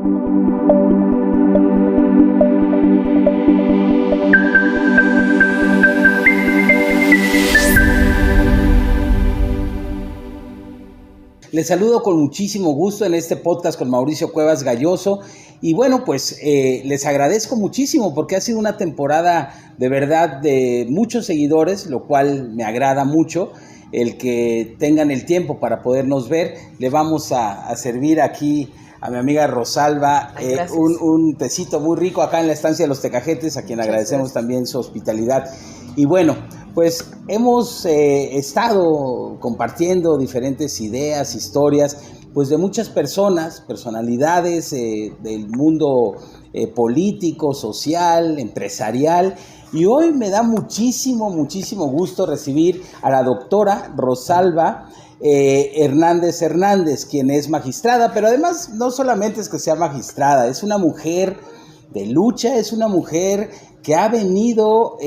Les saludo con muchísimo gusto en este podcast con Mauricio Cuevas Galloso y bueno, pues les agradezco muchísimo porque ha sido una temporada de verdad de muchos seguidores, lo cual me agrada mucho el que tengan el tiempo para podernos ver. Le vamos a servir aquí a mi amiga Rosalba un tecito muy rico acá en la estancia de los Tecajetes, a quien agradecemos también su hospitalidad. Y bueno, pues hemos estado compartiendo diferentes ideas, historias, pues de muchas personalidades del mundo político, social, empresarial. Y hoy me da muchísimo gusto recibir a la doctora Rosalba Hernández, quien es magistrada, pero además no solamente es que sea magistrada, es una mujer de lucha, es una mujer que ha venido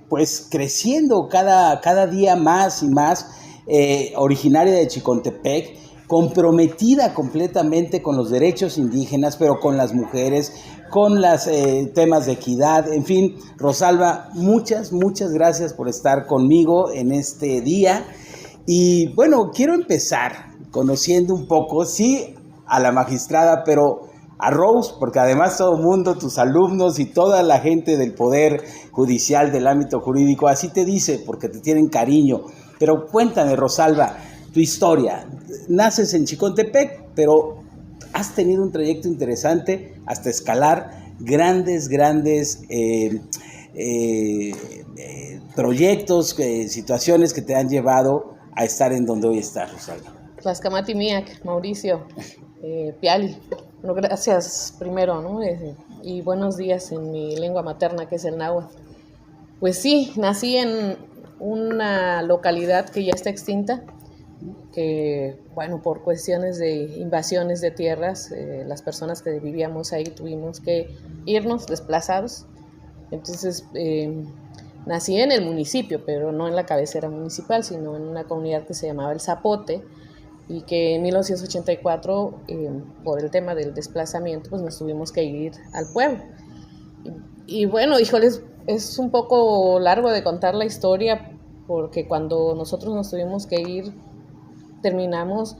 pues creciendo cada día más y más, originaria de Chicontepec, comprometida completamente con los derechos indígenas, pero con las mujeres, con los temas de equidad, en fin. Rosalba, muchas gracias por estar conmigo en este día. Y bueno, quiero empezar conociendo un poco, sí, a la magistrada, pero a Rose, porque además todo el mundo, tus alumnos y toda la gente del Poder Judicial, del ámbito jurídico, así te dice, porque te tienen cariño. Pero cuéntame, Rosalba, tu historia. Naces en Chicontepec, pero has tenido un trayecto interesante hasta escalar grandes proyectos, situaciones que te han llevado a estar en donde hoy estás, Rosalba. Tlaxcamati Miak, Mauricio, Piali. Bueno, gracias primero, ¿no? Y buenos días en mi lengua materna, que es el náhuatl. Pues sí, nací en una localidad que ya está extinta, que, bueno, por cuestiones de invasiones de tierras, las personas que vivíamos ahí tuvimos que irnos desplazados. Entonces, nací en el municipio, pero no en la cabecera municipal, sino en una comunidad que se llamaba El Zapote, y que en 1984, por el tema del desplazamiento, pues nos tuvimos que ir al pueblo. Y bueno, híjoles, es un poco largo de contar la historia, porque cuando nosotros nos tuvimos que ir, terminamos,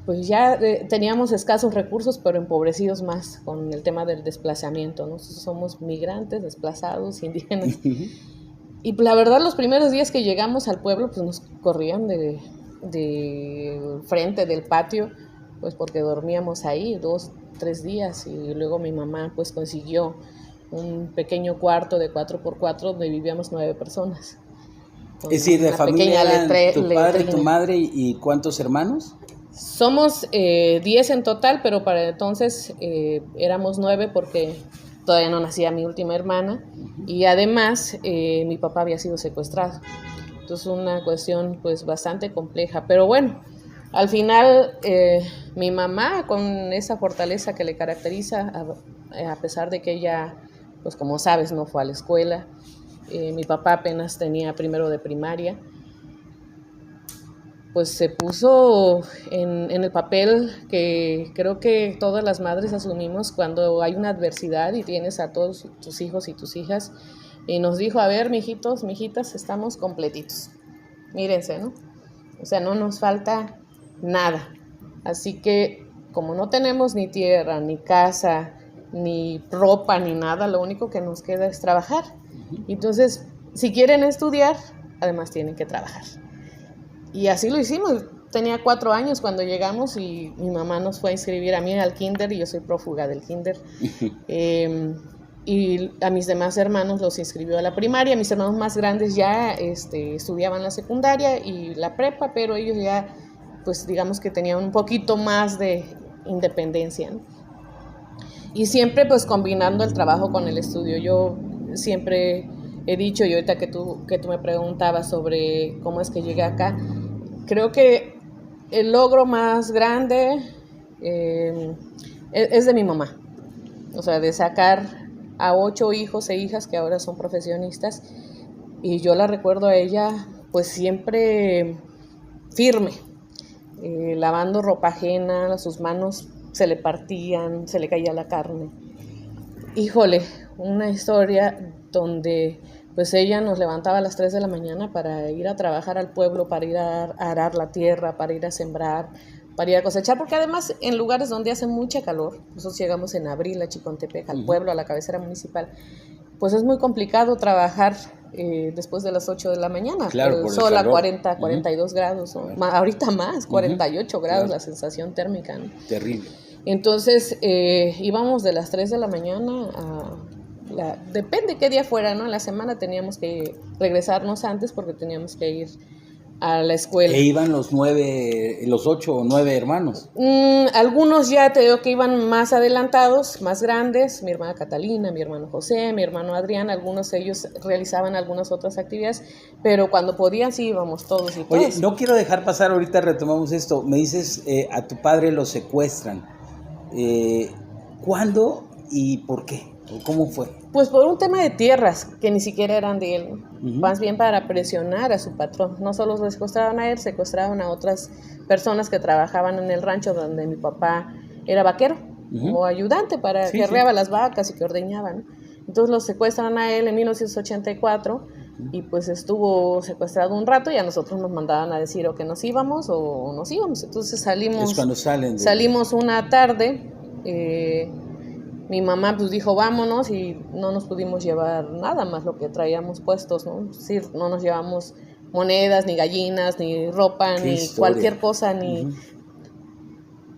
pues ya teníamos escasos recursos, pero empobrecidos más con el tema del desplazamiento, ¿no? Nosotros somos migrantes, desplazados, indígenas. Y la verdad, los primeros días que llegamos al pueblo, pues nos corrían de frente del patio, pues porque dormíamos ahí 2-3 días, y luego mi mamá pues consiguió un pequeño cuarto de 4x4 donde vivíamos 9 personas. Es decir, de familia eran tu padre, tu madre y ¿cuántos hermanos? Somos 10 en total, pero para entonces éramos 9 porque todavía no nacía mi última hermana, y además mi papá había sido secuestrado. Entonces una cuestión pues bastante compleja, pero bueno, al final mi mamá, con esa fortaleza que le caracteriza, a pesar de que ella, pues como sabes, no fue a la escuela, mi papá apenas tenía primero de primaria, pues se puso en el papel que creo que todas las madres asumimos cuando hay una adversidad y tienes a todos tus hijos y tus hijas, y nos dijo: a ver, mijitos, mijitas, estamos completitos, mírense, ¿no? O sea, no nos falta nada. Así que, como no tenemos ni tierra, ni casa, ni ropa, ni nada, lo único que nos queda es trabajar. Entonces, si quieren estudiar, además tienen que trabajar. Y así lo hicimos. Tenía 4 años cuando llegamos y mi mamá nos fue a inscribir a mí al kinder, y yo soy prófuga del kinder. Y a mis demás hermanos los inscribió a la primaria. Mis hermanos más grandes ya estudiaban la secundaria y la prepa, pero ellos ya, pues digamos que tenían un poquito más de independencia, ¿no? Y siempre pues combinando el trabajo con el estudio. Yo siempre he dicho, y ahorita que tú me preguntabas sobre cómo es que llegué acá, creo que el logro más grande es de mi mamá. O sea, de sacar a 8 hijos e hijas que ahora son profesionistas, y yo la recuerdo a ella pues siempre firme, lavando ropa ajena, sus manos se le partían, se le caía la carne. Híjole, una historia donde pues ella nos levantaba a las 3 de la mañana para ir a trabajar al pueblo, para ir a arar la tierra, para ir a sembrar, para ir a cosechar, porque además en lugares donde hace mucha calor, nosotros llegamos en abril a Chicontepec, al pueblo, a la cabecera municipal, pues es muy complicado trabajar después de las 8 de la mañana, claro, el por sol el a calor. 40, 42 grados, ahorita más, 48 grados claro. la sensación térmica, ¿no? Terrible. Entonces íbamos de las 3 de la mañana depende qué día fuera, ¿no? En la semana teníamos que regresarnos antes porque teníamos que ir a la escuela. E iban los 8 o 9 hermanos. Algunos ya te digo que iban más adelantados, más grandes, mi hermana Catalina, mi hermano José, mi hermano Adrián, algunos de ellos realizaban algunas otras actividades, pero cuando podían sí íbamos todos y todas. Oye, no quiero dejar pasar, ahorita retomamos esto, me dices a tu padre lo secuestran, ¿cuándo y por qué? ¿Cómo fue? Pues por un tema de tierras que ni siquiera eran de él, más bien para presionar a su patrón. No solo lo secuestraban a él, secuestraban a otras personas que trabajaban en el rancho donde mi papá era vaquero o ayudante para que arreaba las vacas y que ordeñaban. Entonces lo secuestran a él en 1984 y pues estuvo secuestrado un rato y a nosotros nos mandaban a decir o que nos íbamos o nos íbamos. Entonces salimos. Es cuando salen. Salimos una tarde. Mi mamá pues dijo vámonos y no nos pudimos llevar nada más lo que traíamos puestos, ¿no? Es decir, no nos llevamos monedas, ni gallinas, ni ropa, ni historia. Cualquier cosa, ni...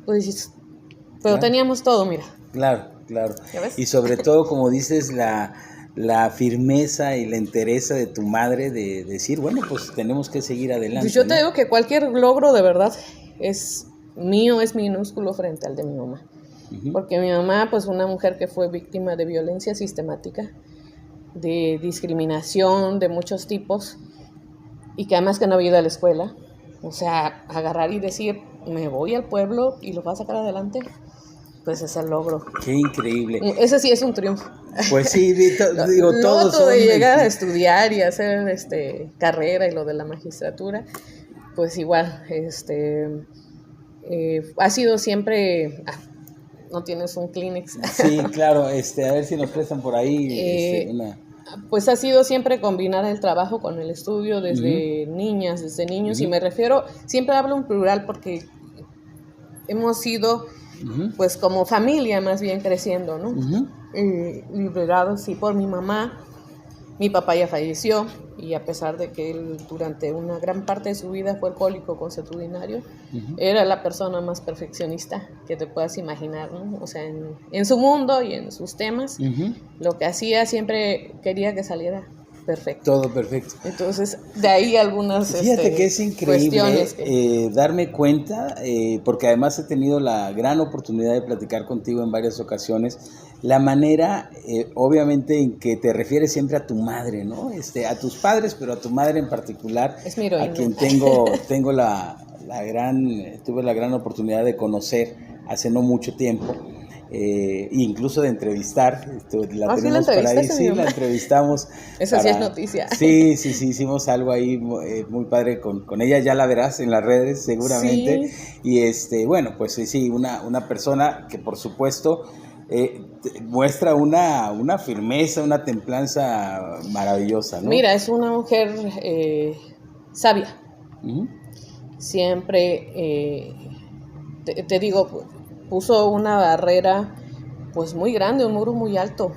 Pues, pero claro. Teníamos todo, mira. Claro. ¿Ya ves? Y sobre todo, como dices, la firmeza y la entereza de tu madre de decir, bueno, pues tenemos que seguir adelante. Pues yo te digo que cualquier logro de verdad es mío, es minúsculo frente al de mi mamá. Porque mi mamá, pues una mujer que fue víctima de violencia sistemática, de discriminación de muchos tipos, y que además que no había ido a la escuela, o sea, agarrar y decir, me voy al pueblo y lo voy a sacar adelante, pues es el logro. Qué increíble. Ese sí es un triunfo. Pues sí, digo, todos son... de llegar a estudiar y hacer carrera y lo de la magistratura, pues igual, ha sido siempre... ¿No tienes un Kleenex? Sí, claro, a ver si nos prestan por ahí Pues ha sido siempre combinar el trabajo con el estudio desde niñas, desde niños, y me refiero, siempre hablo en plural porque hemos sido, pues como familia más bien creciendo, ¿no? Liberados, sí, por mi mamá. Mi papá ya falleció y a pesar de que él durante una gran parte de su vida fue alcohólico consuetudinario, era la persona más perfeccionista que te puedas imaginar, ¿no? O sea, en su mundo y en sus temas, lo que hacía siempre quería que saliera perfecto. Todo perfecto. Entonces, de ahí algunas Fíjate que es increíble darme cuenta, porque además he tenido la gran oportunidad de platicar contigo en varias ocasiones, la manera, obviamente, en que te refieres siempre a tu madre, ¿no? A tus padres, pero a tu madre en particular, es mi heroína. A quien tuve la gran oportunidad de conocer hace no mucho tiempo. Incluso de entrevistar, la tenemos por ahí, sí, la entrevistamos. Esa sí es noticia. Sí, hicimos algo ahí muy padre con ella, ya la verás en las redes seguramente. Sí. Y bueno, pues sí, una persona que por supuesto muestra una firmeza, una templanza maravillosa, ¿no? Mira, es una mujer sabia. Siempre, te digo, puso una barrera pues muy grande, un muro muy alto,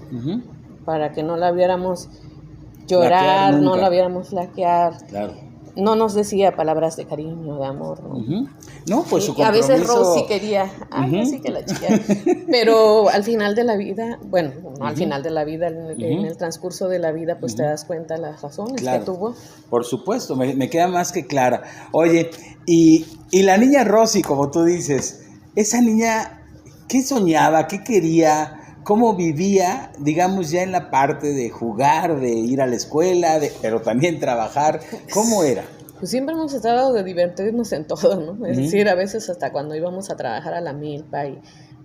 para que no la viéramos llorar, no la viéramos flaquear. Claro. No nos decía palabras de cariño, de amor, ¿no? No, pues su compromiso... A veces Rose sí quería, así que la chica. Pero al final de la vida, bueno, no al final de la vida, en el transcurso de la vida, pues te das cuenta de las razones que tuvo. Por supuesto, me queda más que clara. Oye, y la niña Rosy, como tú dices, esa niña, ¿qué soñaba? ¿Qué quería? ¿Cómo vivía, digamos, ya en la parte de jugar, de ir a la escuela, pero también trabajar? ¿Cómo era? Pues siempre hemos tratado de divertirnos en todo, ¿no? Es decir, a veces hasta cuando íbamos a trabajar a la milpa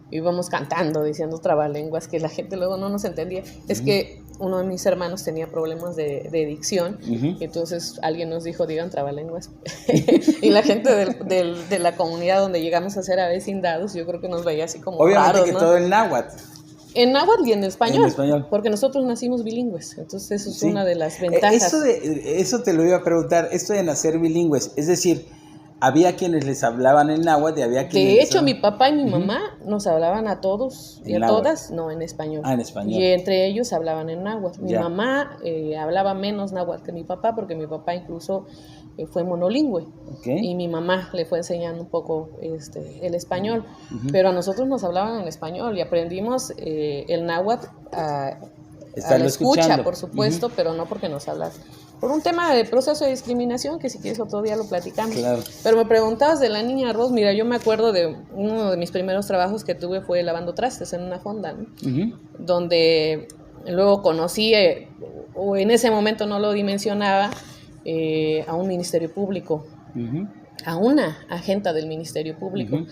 y íbamos cantando, diciendo trabalenguas, que la gente luego no nos entendía. Es que uno de mis hermanos tenía problemas de dicción, entonces alguien nos dijo, digan trabalenguas. Y la gente de la comunidad donde llegamos a ser avecindados, yo creo que nos veía así como obviamente raros, que ¿no? todo en náhuatl. En náhuatl y en español, En español. porque nosotros nacimos bilingües, entonces eso es Sí. una de las ventajas. Eso te lo iba a preguntar, esto de nacer bilingües, es decir, había quienes les hablaban en náhuatl y había quienes... De hecho, mi papá y mi mamá nos hablaban a todos y ¿En a náhuatl? todas, no, en español. Ah, en español. Y entre ellos hablaban en náhuatl. Mi Ya. mamá hablaba menos náhuatl que mi papá, porque mi papá incluso fue monolingüe. Okay. Y mi mamá le fue enseñando un poco el español. Pero a nosotros nos hablaban en español y aprendimos el náhuatl a la escucha, por supuesto, pero no porque nos hablan. Por un tema de proceso de discriminación, que si quieres otro día lo platicamos. Claro. Pero me preguntabas de la niña Ros. Mira, yo me acuerdo de uno de mis primeros trabajos que tuve fue lavando trastes en una fonda, ¿no? Donde luego conocí, o en ese momento no lo dimensionaba, a un ministerio público, a una agenta del ministerio público.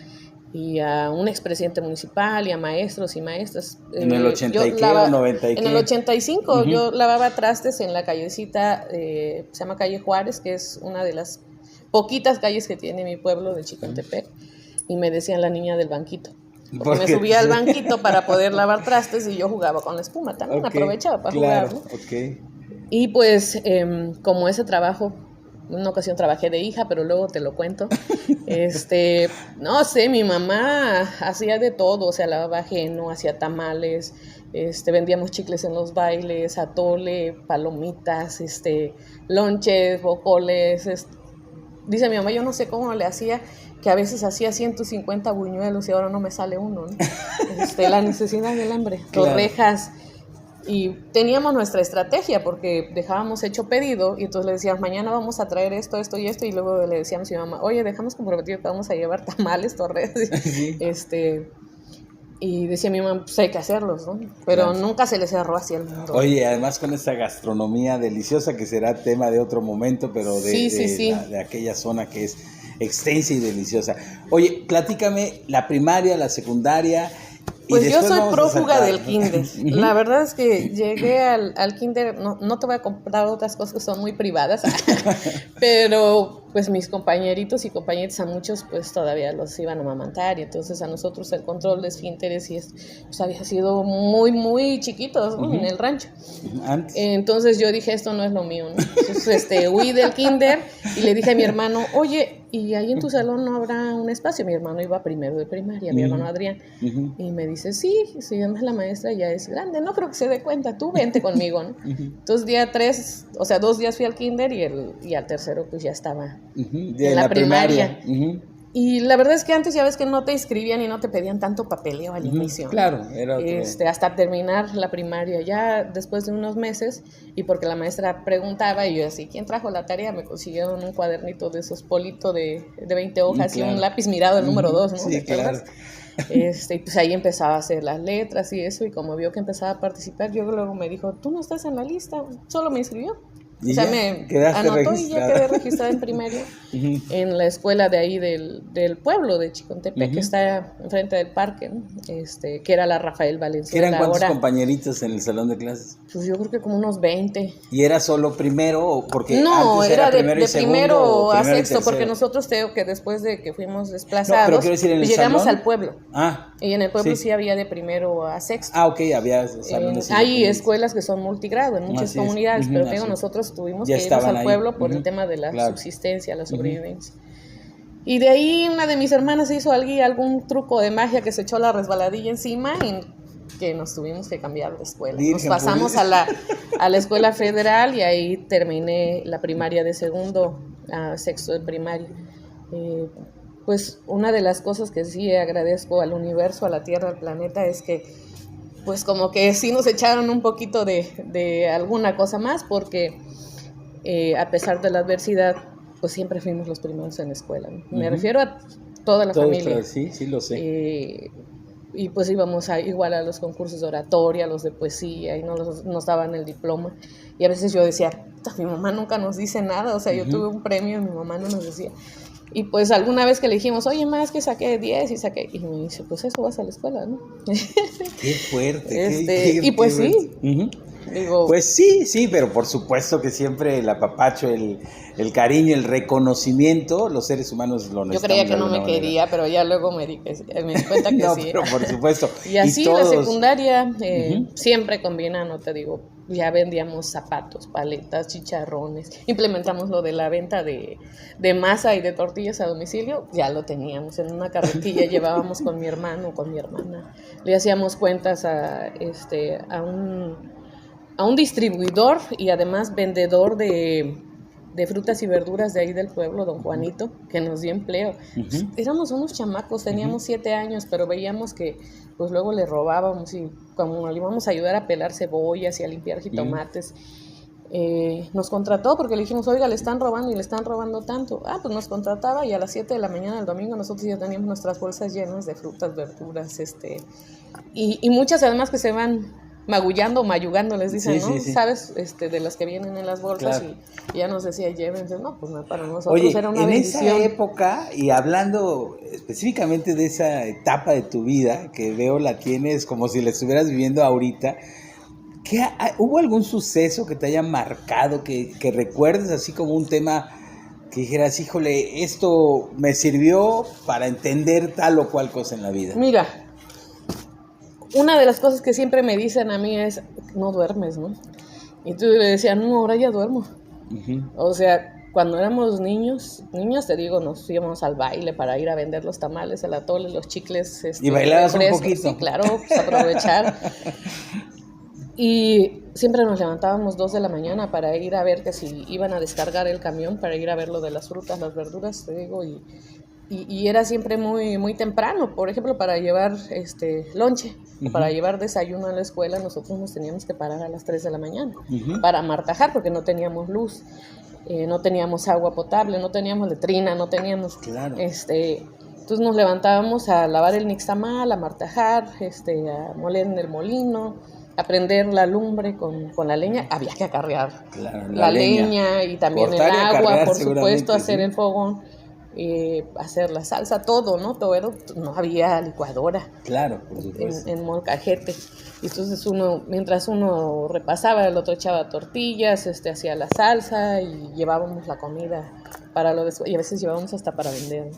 Y a un expresidente municipal y a maestros y maestras. ¿En el 80 y qué o 90 y qué? En el 85 yo lavaba trastes en la callecita, se llama Calle Juárez, que es una de las poquitas calles que tiene mi pueblo de Chicontepec, y me decían la niña del banquito. Porque me subía al banquito para poder lavar trastes y yo jugaba con la espuma, también aprovechaba para jugar, ¿no? Y pues como ese trabajo, en una ocasión trabajé de hija, pero luego te lo cuento. No sé, mi mamá hacía de todo, o sea, lavaba ajeno, hacía tamales, vendíamos chicles en los bailes, atole, palomitas, lonches, bocoles. Dice mi mamá, yo no sé cómo le hacía, que a veces hacía 150 buñuelos y ahora no me sale uno, ¿no? La necesidad del hambre, claro. Torrejas. Y teníamos nuestra estrategia porque dejábamos hecho pedido y entonces le decíamos, mañana vamos a traer esto, esto y esto, y luego le decíamos a mi mamá, oye, dejamos comprometido que vamos a llevar tamales, torres, sí. Y decía mi mamá, pues hay que hacerlos, ¿no? Pero claro, nunca se les cerró así el mundo. Oye, además con esta gastronomía deliciosa que será tema de otro momento, pero de aquella zona que es extensa y deliciosa. Oye, platícame, la primaria, la secundaria... Pues yo soy prófuga del kinder. La verdad es que llegué al kinder, no te voy a comprar otras cosas que son muy privadas, pero pues mis compañeritos y compañeritas, a muchos pues todavía los iban a amamantar, y entonces a nosotros el control de esfínteres pues había sido muy, muy chiquitos, ¿no? En el rancho. Entonces yo dije, esto no es lo mío, ¿no? Entonces huí del kinder y le dije a mi hermano, oye, ¿y ahí en tu salón no habrá un espacio? Mi hermano iba primero de primaria, mi hermano Adrián, y me dice, sí, si además la maestra ya es grande, no creo que se dé cuenta, tú vente conmigo, ¿no? Entonces día 3, o sea, 2 días fui al kinder y al tercero pues ya estaba en la primaria. Y la verdad es que antes ya ves que no te inscribían y no te pedían tanto papeleo al inicio. Claro, era otro. Hasta terminar la primaria, ya después de unos meses, y porque la maestra preguntaba, y yo así, ¿quién trajo la tarea? Me consiguieron un cuadernito de esos Polito de 20 hojas, claro, y un lápiz mirado, el número 2, ¿no? Sí, claro. Y pues ahí empezaba a hacer las letras y eso, y como vio que empezaba a participar, yo luego me dijo, tú no estás en la lista, solo me inscribió. O sea, me anotó registrada. Y ya quedé registrada en primaria en la escuela de ahí del pueblo de Chicontepec, que está enfrente del parque, ¿no? Que era la Rafael Valenzuela. ¿Eran cuántos compañeritos en el salón de clases? Pues yo creo que como unos 20. ¿Y era solo primero o porque no, antes era de primero primero a sexto, porque nosotros creo que después de que fuimos desplazados, llegamos al pueblo. Y en el pueblo sí había de primero a sexto. Ok, había salones. Hay escuelas que son multigrado en muchas comunidades, pero digo, nosotros tuvimos que irnos al pueblo por el tema de la subsistencia, la sobrevivencia. Y de ahí una de mis hermanas hizo algún truco de magia que se echó la resbaladilla encima y que nos tuvimos que cambiar de escuela. Nos pasamos a la escuela federal y ahí terminé la primaria de segundo a sexto de primaria. Pues una de las cosas que sí agradezco al universo, a la Tierra, al planeta, es que pues como que sí nos echaron un poquito de alguna cosa más, porque a pesar de la adversidad, pues siempre fuimos los primeros en la escuela, ¿no? Me refiero a toda la familia. Sí, lo sé. Y pues íbamos igual a los concursos de oratoria, a los de poesía, y nos daban el diploma. Y a veces yo decía, mi mamá nunca nos dice nada, o sea, yo tuve un premio y mi mamá no nos decía. Y pues alguna vez que le dijimos, oye, más que saqué 10 y saqué... Y me dice, pues eso vas a la escuela, ¿no? Qué fuerte. Y pues sí. Uh-huh. Digo, pues sí, pero por supuesto que siempre el apapacho, el cariño, el reconocimiento, los seres humanos lo necesitamos. Yo creía que no me quería, pero ya luego me di cuenta que no, sí. pero por supuesto. Y así todos... la secundaria, uh-huh. siempre combina, no te digo, ya vendíamos zapatos, paletas, chicharrones, implementamos lo de la venta de masa y de tortillas a domicilio, ya lo teníamos en una carretilla, llevábamos con mi hermano, con mi hermana, le hacíamos cuentas a un distribuidor y además vendedor de frutas y verduras de ahí del pueblo, don Juanito, que nos dio empleo. Uh-huh. Éramos unos chamacos, teníamos 7 años, pero veíamos que pues luego le robábamos y como le íbamos a ayudar a pelar cebollas y a limpiar jitomates, nos contrató porque le dijimos, oiga, le están robando y le están robando tanto. Pues nos contrataba y a las 7 de la mañana del domingo nosotros ya teníamos nuestras bolsas llenas de frutas, verduras, y muchas además que se van magullando o mayugando, les dicen, sí, ¿no? Sí. ¿Sabes? De las que vienen en las bolsas, claro. Y ya nos decía, llévense, no, pues no, para nosotros. Oye, era una en bendición. Esa época, y hablando específicamente de esa etapa de tu vida, que veo la tienes como si la estuvieras viviendo ahorita, ¿hubo algún suceso que te haya marcado, que recuerdes así como un tema que dijeras, híjole, esto me sirvió para entender tal o cual cosa en la vida? Mira, una de las cosas que siempre me dicen a mí es, no duermes, ¿no? Y tú le decías, no, ahora ya duermo. Uh-huh. O sea, cuando éramos niños, te digo, nos íbamos al baile para ir a vender los tamales, el atole, los chicles. ¿Y bailabas un poquito? Sí, claro, pues aprovechar. Y siempre nos levantábamos 2 de la mañana para ir a ver que si iban a descargar el camión, para ir a ver lo de las frutas, las verduras, te digo, y era siempre muy, muy temprano, por ejemplo, para llevar lonche, uh-huh. Para llevar desayuno a la escuela, nosotros nos teníamos que parar a las 3 de la mañana, uh-huh. Para martajar, porque no teníamos luz, no teníamos agua potable, no teníamos letrina, no teníamos... Claro. Entonces nos levantábamos a lavar el nixtamal, a martajar, a moler en el molino, a prender la lumbre con la leña, había que acarrear, claro, la leña y también cortar el agua, por supuesto, hacer el fogón. Hacer la salsa, todo, ¿no? Todo, no había licuadora. Claro, por supuesto. En molcajete. Y entonces mientras uno repasaba, el otro echaba tortillas, hacía la salsa y llevábamos la comida para lo después, y a veces llevábamos hasta para vender.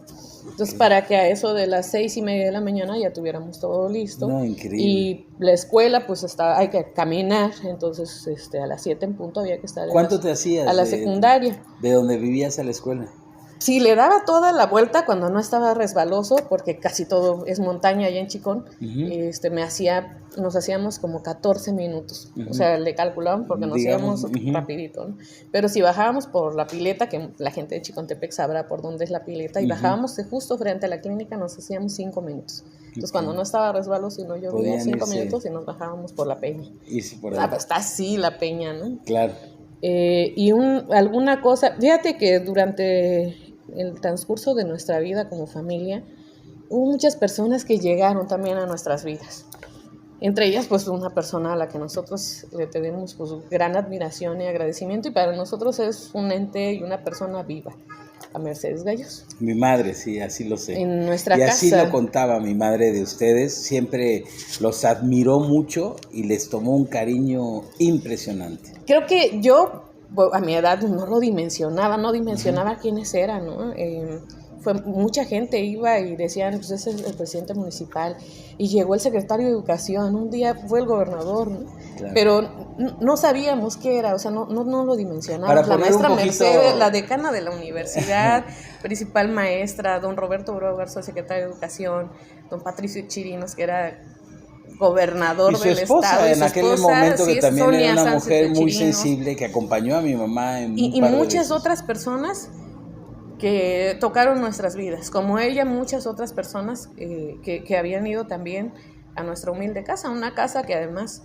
Entonces, para que a eso de las 6:30 de la mañana ya tuviéramos todo listo. No, increíble. Y la escuela, pues hay que caminar, entonces a las 7 en punto había que estar. ¿Cuánto te hacías? A la secundaria. ¿De dónde vivías a la escuela? Sí, le daba toda la vuelta cuando no estaba resbaloso, porque casi todo es montaña allá en Chicón. Uh-huh. Nos hacíamos como 14 minutos. Uh-huh. O sea, le calculaban porque nos íbamos uh-huh. rapidito, ¿no? Pero si bajábamos por la pileta, que la gente de Chicontepec sabrá por dónde es la pileta, y uh-huh. bajábamos justo frente a la clínica, nos hacíamos 5 minutos. Entonces, cuando no estaba resbaloso y no llovía, 5 minutos y nos bajábamos por la peña. Y sí, por ahí. Pues está así la peña, ¿no? Claro. Y alguna cosa, fíjate que durante el transcurso de nuestra vida como familia, hubo muchas personas que llegaron también a nuestras vidas. Entre ellas, pues, una persona a la que nosotros le tenemos pues, gran admiración y agradecimiento, y para nosotros es un ente y una persona viva, a Mercedes Gallos. Mi madre, sí, así lo sé. En nuestra casa. Y así lo contaba mi madre de ustedes, siempre los admiró mucho y les tomó un cariño impresionante. Creo que yo, a mi edad, no dimensionaba uh-huh. quiénes eran, ¿no? Mucha gente iba y decían, pues ese es el presidente municipal, y llegó el secretario de Educación, un día fue el gobernador, ¿no? Claro. Pero no sabíamos qué era, o sea, no lo dimensionábamos. La maestra Mercedes, la decana de la universidad, principal maestra, don Roberto Bravo Garza, secretario de Educación, don Patricio Chirinos, que era gobernador del estado, en aquel momento, que también Sonia era una mujer muy sensible, que acompañó a mi mamá y muchas otras personas que tocaron nuestras vidas, como ella, muchas otras personas que habían ido también a nuestra humilde casa, una casa que además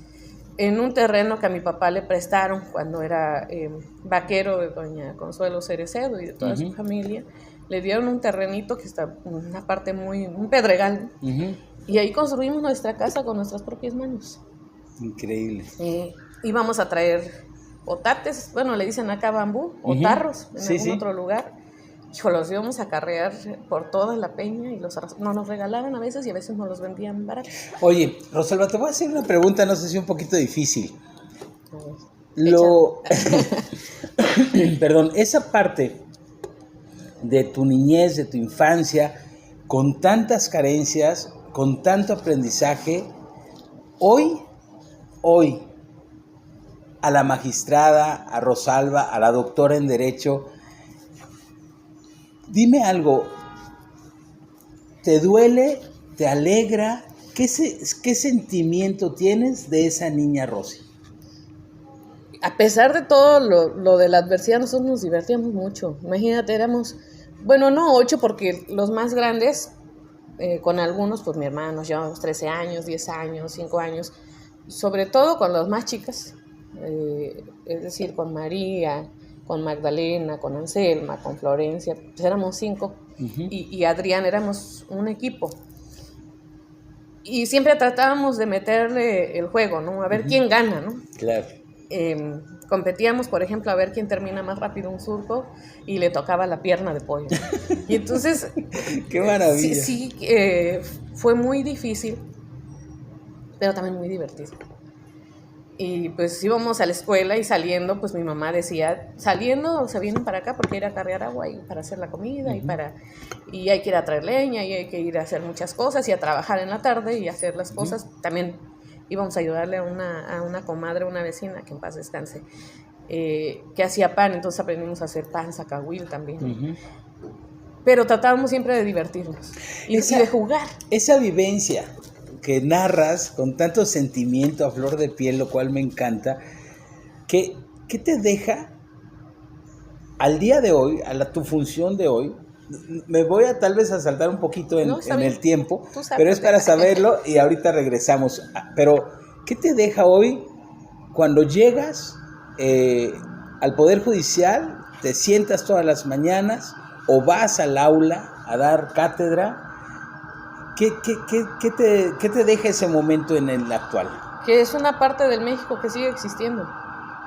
en un terreno que a mi papá le prestaron cuando era vaquero de doña Consuelo Cerecedo y de toda uh-huh. su familia, le dieron un terrenito que está en una parte un pedregal, uh-huh. Y ahí construimos nuestra casa con nuestras propias manos. Increíble. Íbamos a traer otates, bueno, le dicen acá bambú, o uh-huh. tarros, en algún otro lugar. hijo, los íbamos a carrear por toda la peña y nos los regalaban a veces y a veces nos los vendían baratos. Oye, Rosalba, te voy a hacer una pregunta, no sé si un poquito difícil. Perdón, esa parte de tu niñez, de tu infancia, con tantas carencias, con tanto aprendizaje, hoy, a la magistrada, a Rosalba, a la doctora en Derecho, dime algo, ¿te duele? ¿Te alegra? ¿Qué sentimiento tienes de esa niña Rosy? A pesar de todo lo de la adversidad, nosotros nos divertíamos mucho. Imagínate, éramos, bueno, no 8 porque los más grandes, con algunos, pues mi hermano, llevamos 13 años, 10 años, 5 años, sobre todo con las más chicas, es decir, con María, con Magdalena, con Anselma, con Florencia, pues éramos 5, y Adrián, éramos un equipo. Y siempre tratábamos de meterle el juego, ¿no? A ver quién gana, ¿no? Claro. Competíamos, por ejemplo, a ver quién termina más rápido un surco y le tocaba la pierna de pollo. Y entonces... ¡Qué maravilla! Sí, fue muy difícil, pero también muy divertido. Y pues íbamos a la escuela y saliendo, pues mi mamá decía, saliendo se vienen para acá porque ir a cargar agua y para hacer la comida y hay que ir a traer leña y hay que ir a hacer muchas cosas y a trabajar en la tarde y hacer las cosas. También íbamos a ayudarle a una comadre, una vecina, que en paz descanse, que hacía pan, entonces aprendimos a hacer pan, zacahuil también. Pero tratábamos siempre de divertirnos y de jugar. Esa vivencia que narras con tanto sentimiento a flor de piel, lo cual me encanta, ¿qué te deja al día de hoy, tu función de hoy? Me voy a tal vez a saltar un poquito en el tiempo, pero es para saberlo y ahorita regresamos. Pero, ¿qué te deja hoy cuando llegas al Poder Judicial, te sientas todas las mañanas o vas al aula a dar cátedra? ¿Qué te deja ese momento en el actual? Que es una parte del México que sigue existiendo.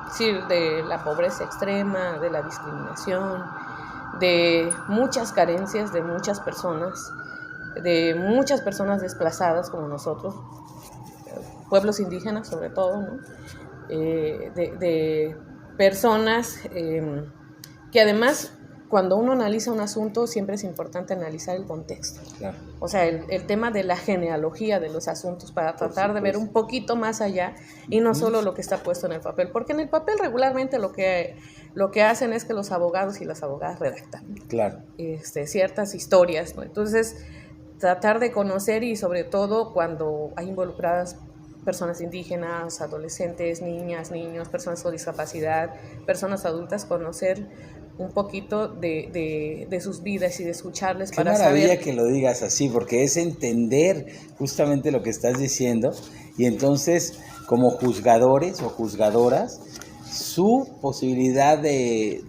Es decir, de la pobreza extrema, de la discriminación, de muchas carencias de muchas personas desplazadas como nosotros, pueblos indígenas sobre todo, ¿no? De personas que además, cuando uno analiza un asunto, siempre es importante analizar el contexto. Claro. O sea, el tema de la genealogía de los asuntos para tratar de ver un poquito más allá y no solo lo que está puesto en el papel. Porque en el papel regularmente lo que hacen es que los abogados y las abogadas redactan. Claro. Ciertas historias, ¿no? Entonces, tratar de conocer y sobre todo cuando hay involucradas personas indígenas, adolescentes, niñas, niños, personas con discapacidad, personas adultas, conocer un poquito de sus vidas y de escucharles para saber. Qué maravilla que lo digas así, porque es entender justamente lo que estás diciendo y entonces como juzgadores o juzgadoras su posibilidad de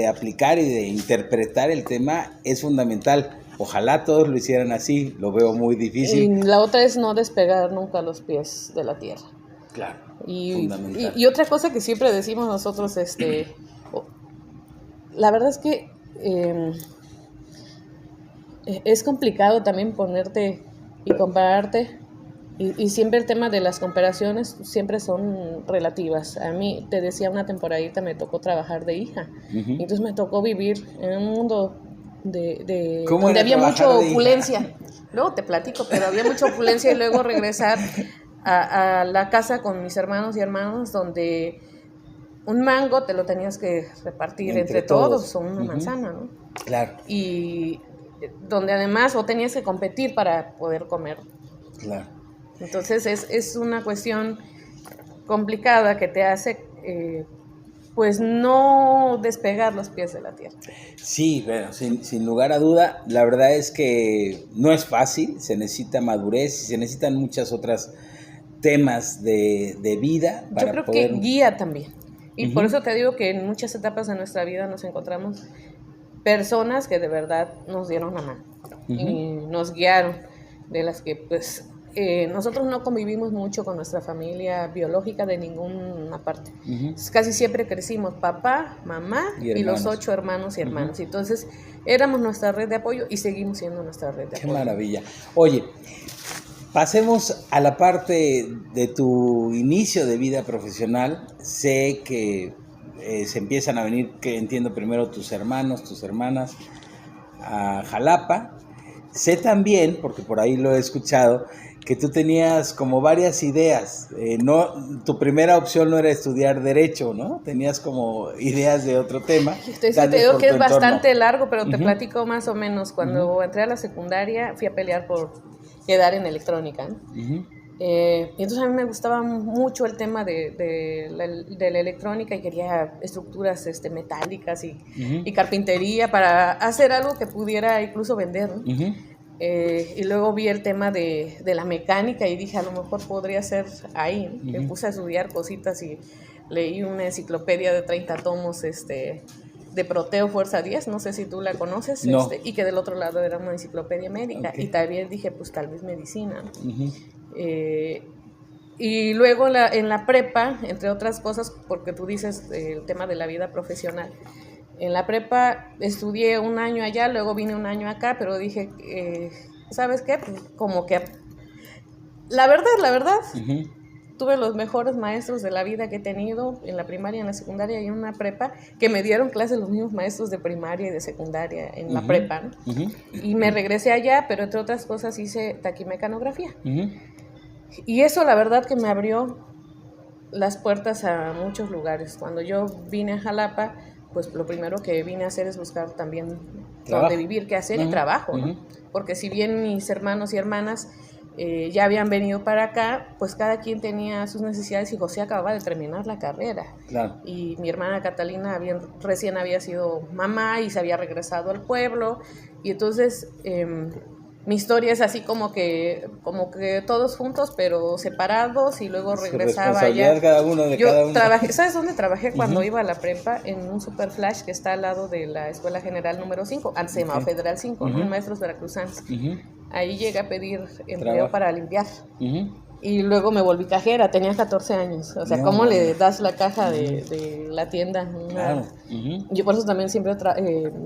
aplicar y de interpretar el tema es fundamental. Ojalá todos lo hicieran así, lo veo muy difícil. Y la otra es no despegar nunca los pies de la tierra. Claro, fundamental. Y otra cosa que siempre decimos nosotros, la verdad es que es complicado también ponerte y compararte, y siempre el tema de las comparaciones siempre son relativas. A mí, te decía, una temporadita me tocó trabajar de hija, entonces me tocó vivir en un mundo donde había mucha opulencia. Luego te platico, pero había mucha opulencia y luego regresar a la casa con mis hermanos y hermanas donde un mango te lo tenías que repartir entre todos o una manzana, ¿no? Claro. Y donde además o tenías que competir para poder comer. Claro. Entonces es una cuestión complicada que te hace pues no despegar los pies de la tierra. Sí, bueno, sin lugar a duda, la verdad es que no es fácil, se necesita madurez y se necesitan muchas otras temas de vida para Yo creo poder... que guía también. Y por eso te digo que en muchas etapas de nuestra vida nos encontramos personas que de verdad nos dieron la mano y nos guiaron, de las que pues nosotros no convivimos mucho con nuestra familia biológica de ninguna parte. Uh-huh. Casi siempre crecimos papá, mamá y los 8 hermanos y hermanas. Uh-huh. Entonces éramos nuestra red de apoyo y seguimos siendo nuestra red de apoyo. Qué maravilla. Oye, pasemos a la parte de tu inicio de vida profesional. Sé que se empiezan a venir, que entiendo, primero tus hermanos, tus hermanas a Jalapa. Sé también, porque por ahí lo he escuchado, que tú tenías como varias ideas. Tu primera opción no era estudiar Derecho, ¿no? Tenías como ideas de otro tema. Te digo que es bastante largo, pero te platico más o menos. Cuando entré a la secundaria, fui a pelear por quedar en electrónica, ¿no? Y entonces a mí me gustaba mucho el tema de la electrónica y quería estructuras metálicas y carpintería para hacer algo que pudiera incluso vender, ¿no? Y luego vi el tema de la mecánica y dije, a lo mejor podría ser ahí, ¿no? Me puse a estudiar cositas y leí una enciclopedia de 30 tomos de Proteo Fuerza 10, no sé si tú la conoces, no. Y que del otro lado era una enciclopedia médica, y también dije, pues tal vez medicina, ¿no? Y luego en la prepa, entre otras cosas, porque tú dices el tema de la vida profesional, en la prepa estudié un año allá, luego vine un año acá, pero dije, ¿sabes qué? Pues como que, la verdad, tuve los mejores maestros de la vida que he tenido en la primaria, en la secundaria y en una prepa, que me dieron clases los mismos maestros de primaria y de secundaria en la prepa, ¿no? Y me regresé allá, pero entre otras cosas hice taquimecanografía. Y eso la verdad que me abrió las puertas a muchos lugares. Cuando yo vine a Jalapa, pues lo primero que vine a hacer es buscar también dónde vivir, qué hacer y trabajo, ¿no? Porque si bien mis hermanos y hermanas ya habían venido para acá, pues cada quien tenía sus necesidades y José acababa de terminar la carrera. Claro. Y mi hermana Catalina recién había sido mamá y se había regresado al pueblo. Y entonces mi historia es así como que todos juntos pero separados y luego regresaba allá. Cada uno de cada uno. Trabajé, ¿sabes dónde trabajé cuando iba a la prepa? En un super flash que está al lado de la Escuela General número 5, antes se llamaba Federal 5, ¿no? En Maestros Veracruzanos. Ahí llegué a pedir empleo para limpiar. Y luego me volví cajera, tenía 14 años. O sea, ¿cómo le das la caja de la tienda? Claro. Yo por eso también siempre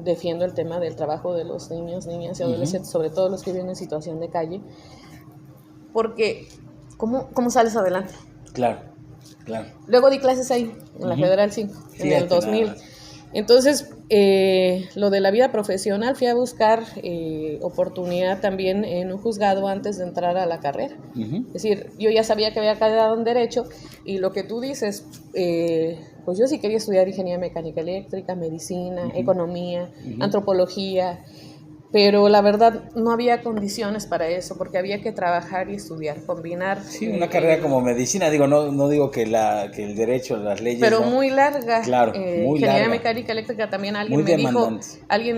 defiendo el tema del trabajo de los niños, niñas y adolescentes, sobre todo los que viven en situación de calle. Porque, ¿cómo sales adelante? Claro. Luego di clases ahí, en la Federal 5, en el 2000. Nada. Entonces, lo de la vida profesional, fui a buscar oportunidad también en un juzgado antes de entrar a la carrera. Es decir, yo ya sabía que había quedado en Derecho y lo que tú dices, pues yo sí quería estudiar ingeniería mecánica eléctrica, medicina, economía, antropología, pero la verdad no había condiciones para eso porque había que trabajar y estudiar, combinar. Sí, una carrera como medicina, digo, no digo que el derecho, las leyes. Pero no. muy larga. Claro, muy ingeniería larga. Mecánica eléctrica también alguien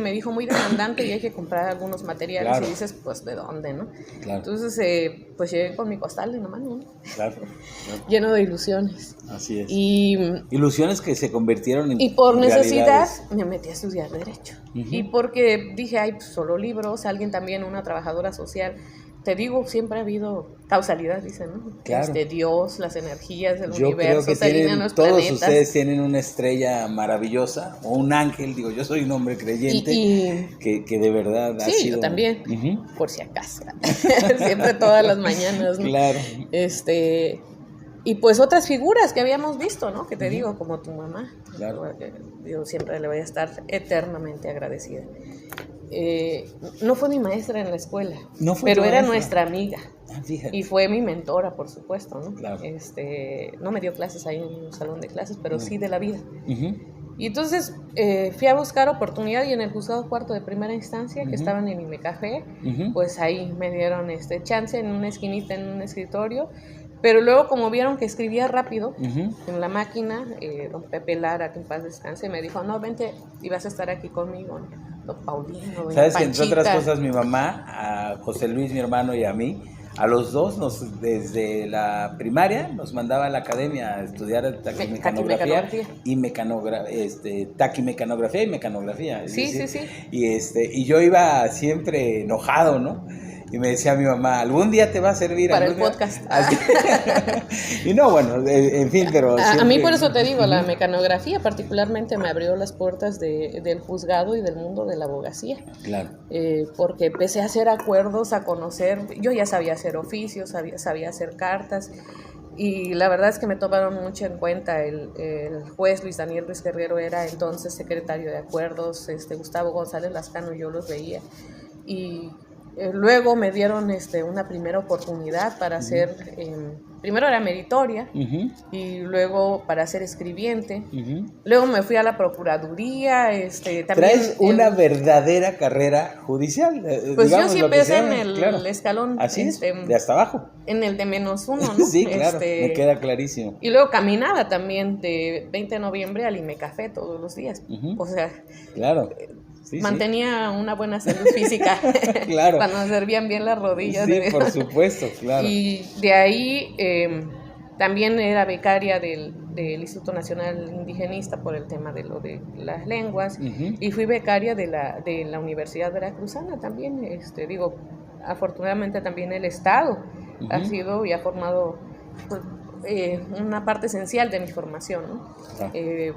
me dijo muy demandante y hay que comprar algunos materiales. Claro. Y dices, pues, ¿de dónde, no? Claro. Entonces, pues llegué con mi costal y nomás, ¿no? Claro. Lleno de ilusiones. Así es. Ilusiones que se convirtieron en y por necesidad me metí a estudiar Derecho. Y porque dije, ay, pues solo libros, alguien también, una trabajadora social. Te digo, siempre ha habido causalidad, dicen, ¿no? Claro. Dios, las energías del yo universo, creo que todos ustedes tienen una estrella maravillosa, o un ángel, digo, yo soy un hombre creyente, que de verdad ha sido... Sí, yo también, por si acaso, siempre todas las mañanas, ¿no? Claro. Y pues otras figuras que habíamos visto, ¿no? Que te digo, como tu mamá. Claro. Yo siempre le voy a estar eternamente agradecida. No fue mi maestra en la escuela, pero era nuestra amiga. Y fue mi mentora, por supuesto, ¿no? Claro. No me dio clases ahí en un salón de clases, pero sí de la vida. Y entonces fui a buscar oportunidad y en el juzgado cuarto de primera instancia, que estaban en Imecafé, pues ahí me dieron chance en una esquinita, en un escritorio. Pero luego, como vieron que escribía rápido en la máquina, don Pepe Lara, que en paz descanse, me dijo, no, vente y vas a estar aquí conmigo, don Paulino, ¿sabes que entre otras cosas mi mamá, a José Luis, mi hermano, y a mí, a los dos, desde la primaria, nos mandaba a la academia a estudiar taquimecanografía y taquimecanografía y mecanografía? Sí. Y yo iba siempre enojado, ¿no? Y me decía mi mamá, algún día te va a servir. Para el podcast. Y no, bueno, en fin, pero... Siempre... A mí por eso te digo, la mecanografía particularmente me abrió las puertas del juzgado y del mundo de la abogacía. Claro. Porque empecé a hacer acuerdos, a conocer, yo ya sabía hacer oficios, sabía hacer cartas. Y la verdad es que me tomaron mucho en cuenta. El juez Luis Daniel Ruiz Guerrero era entonces secretario de acuerdos, Gustavo González Lascano, yo los veía. Y luego me dieron una primera oportunidad para hacer, primero era meritoria, y luego para ser escribiente. Luego me fui a la procuraduría. También traes una verdadera carrera judicial. Pues yo sí empecé en el escalón. Así es, de hasta abajo. En el de -1, ¿no? Sí, claro, me queda clarísimo. Y luego caminaba también de 20 de noviembre al Imecafé todos los días. O sea, claro. Sí, mantenía una buena salud física. Claro. Cuando me servían bien las rodillas. Sí, por supuesto, claro. Y de ahí también era becaria del Instituto Nacional Indigenista por el tema de lo de las lenguas. Y fui becaria de la Universidad Veracruzana también. Afortunadamente también el Estado ha sido y ha formado una parte esencial de mi formación, ¿no?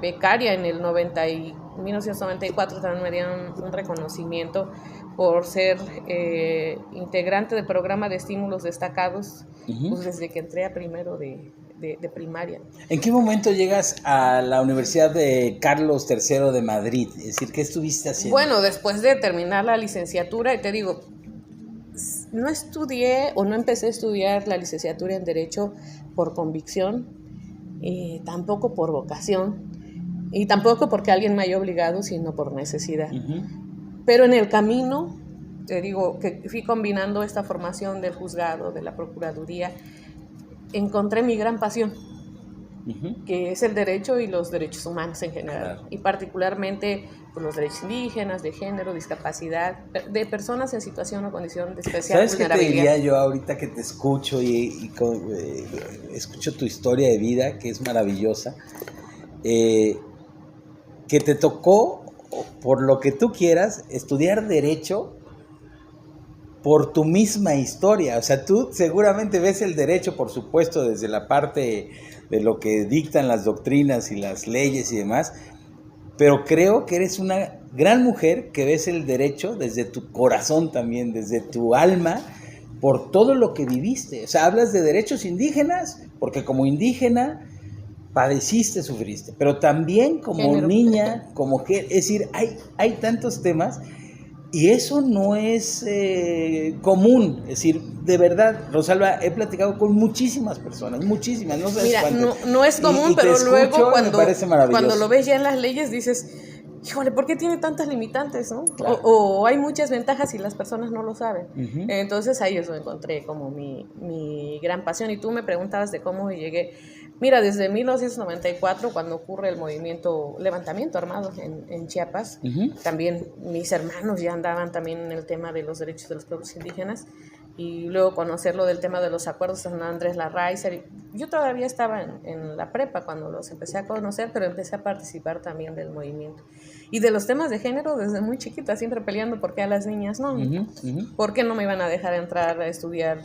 Becaria en 1994 también me dieron un reconocimiento por ser integrante del programa de estímulos destacados, pues desde que entré a primero de primaria. ¿En qué momento llegas a la Universidad de Carlos III de Madrid? Es decir, ¿qué estuviste haciendo? Bueno, después de terminar la licenciatura, y te digo, no estudié o no empecé a estudiar la licenciatura en Derecho por convicción, tampoco por vocación, y tampoco porque alguien me haya obligado, sino por necesidad. Pero en el camino, te digo, que fui combinando esta formación del juzgado, de la procuraduría, encontré mi gran pasión, que es el derecho y los derechos humanos en general, claro. Y particularmente pues, los derechos indígenas, de género, discapacidad, de personas en situación o condición de especial vulnerabilidad. ¿Sabes qué te diría yo ahorita que te escucho y escucho tu historia de vida, que es maravillosa? Que te tocó, por lo que tú quieras, estudiar derecho por tu misma historia. O sea, tú seguramente ves el derecho, por supuesto, desde la parte de lo que dictan las doctrinas y las leyes y demás, pero creo que eres una gran mujer que ves el derecho desde tu corazón también, desde tu alma, por todo lo que viviste. O sea, hablas de derechos indígenas, porque como indígena padeciste, sufriste, pero también como niña, como mujer, es decir, hay tantos temas. Y eso no es común, es decir, de verdad, Rosalba, he platicado con muchísimas personas, muchísimas, no sabes cuántas. No es común, pero luego cuando lo ves ya en las leyes dices, híjole, ¿por qué tiene tantas limitantes, no? Claro. O hay muchas ventajas y las personas no lo saben. Entonces ahí es donde encontré como mi gran pasión. Y tú me preguntabas de cómo llegué. Mira, desde 1994, cuando ocurre el levantamiento armado en Chiapas, también mis hermanos ya andaban también en el tema de los derechos de los pueblos indígenas, y luego conocerlo del tema de los acuerdos de San Andrés Larraizer. Yo todavía estaba en la prepa cuando los empecé a conocer, pero empecé a participar también del movimiento. Y de los temas de género desde muy chiquita, siempre peleando por qué a las niñas no. ¿Por qué no me iban a dejar entrar a estudiar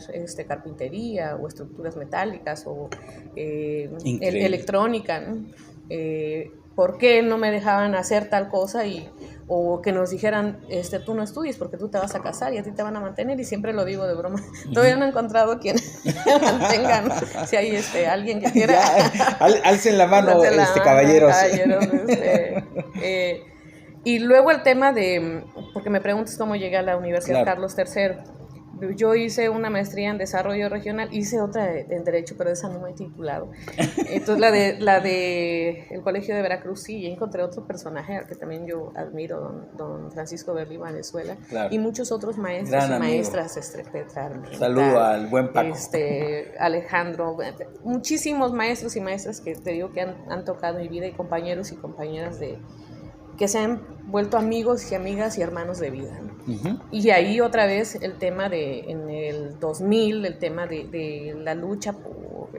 carpintería o estructuras metálicas o electrónica, ¿no? ¿Por qué no me dejaban hacer tal cosa o que nos dijeran, tú no estudies porque tú te vas a casar y a ti te van a mantener? Y siempre lo digo de broma. Todavía no he encontrado quien me mantenga, ¿no? Si hay alguien que quiera. Alcen la mano, caballeros. Y luego el tema porque me preguntas cómo llegué a la Universidad Carlos III. Yo hice una maestría en desarrollo regional, hice otra en derecho, pero esa no me he titulado. Entonces la de el Colegio de Veracruz, sí, y encontré otro personaje al que también yo admiro, don Francisco Berlín Valenzuela, y muchos otros maestros y maestras, Petra Armenta. Saludo al buen Paco. Alejandro, muchísimos maestros y maestras que te digo que han tocado mi vida, y compañeros y compañeras que se han vuelto amigos y amigas y hermanos de vida, ¿no? Y ahí otra vez el tema en el 2000, el tema de la lucha por